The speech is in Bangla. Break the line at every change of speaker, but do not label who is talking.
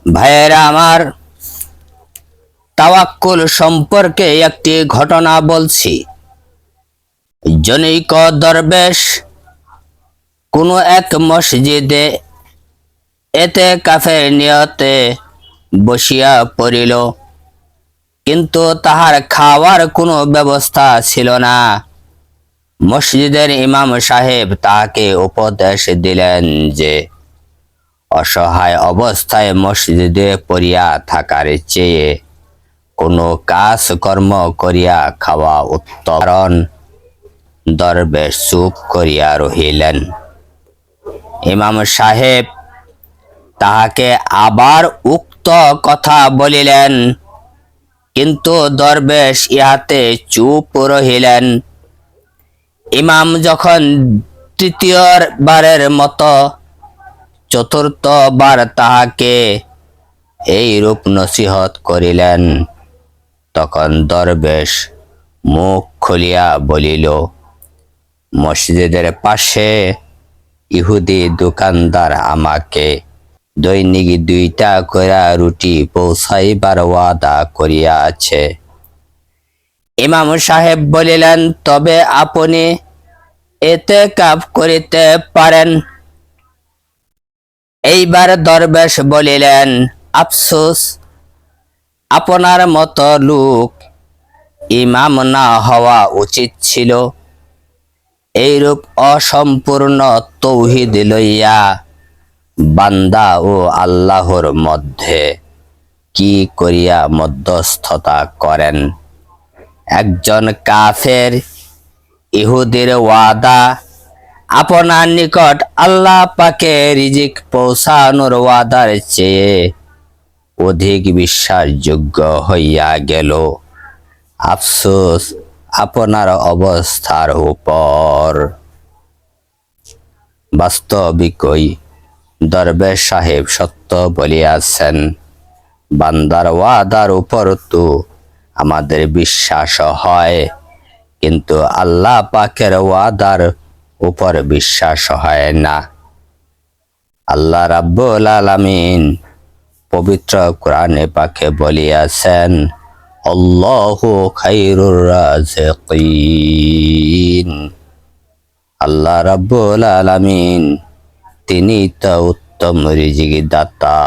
ভাইয়েরা আমার, তাওয়াক্কুল সম্পর্কে একটি ঘটনা বলছি। জনৈক দরবেশ কোনো এক মসজিদে এতেকাফের নিয়তে বসিয়া পড়িল, কিন্তু তাহার খাওয়ার কোনো ব্যবস্থা ছিল না। মসজিদের ইমাম সাহেব তাহাকে উপদেশ দিলেন যে অসহায় অবস্থায় মসজিদে পড়িয়া থাকার চেয়ে কোনো কাজ কর্ম করিয়া খাওয়া উত্তম। কারণ দরবেশ চুপ করিয়া রহিলেন। ইমাম সাহেব তাহাকে আবার উক্ত কথা বলিলেন, কিন্তু দরবেশ ইহাতে চুপ রহিলেন। ইমাম যখন তৃতীয়বারের মতো চতুর্থবার তাহাকে এইরূপ নসিহত করিলেন, তখন দরবেশ মুখ খুলিয়া বলিল, মসজিদের পাশে ইহুদি দোকানদার আমাকে দৈনিক 2টা কইরা রুটি পৌঁছাইবার ওয়াদা করিয়া আছে। ইমাম সাহেব বলিলেন, তবে আপনি ইতিকাফ করিতে পারেন। এইবার দরবেশ বলিলেন, আফসোস, আপনার মতো লোক ইমাম না হওয়া উচিত ছিল। এইরূপ অসম্পূর্ণ তৌহিদ লইয়া বান্দা ও আল্লাহর মধ্যে কি করিয়া মধ্যস্থতা করেন? একজন কাফের ইহুদির ওয়াদা আপনার নিকট আল্লাহ পাকে রিজিক পৌঁছানোর ওয়াদার চেয়ে অধিক বিশ্বাসযোগ্য হইয়া গেল। আফসোস আপনার অবস্থার উপর। বাস্তবিকই দরবেশ সাহেব সত্য বলিয়াছেন। বান্দার ওয়াদার উপর তো আমাদের বিশ্বাস হয়, কিন্তু আল্লাহ পাকের ওয়াদার উপর বিশ্বাস হয় না। আল্লাহ রাব্বুল আলামিন পবিত্র কোরআনে পাকে বলিয়াছেন, আল্লাহু খায়রুর রাযিকিন। আল্লাহ রাব্বুল আলামিন তিনি তো উত্তম রিজিক দাতা।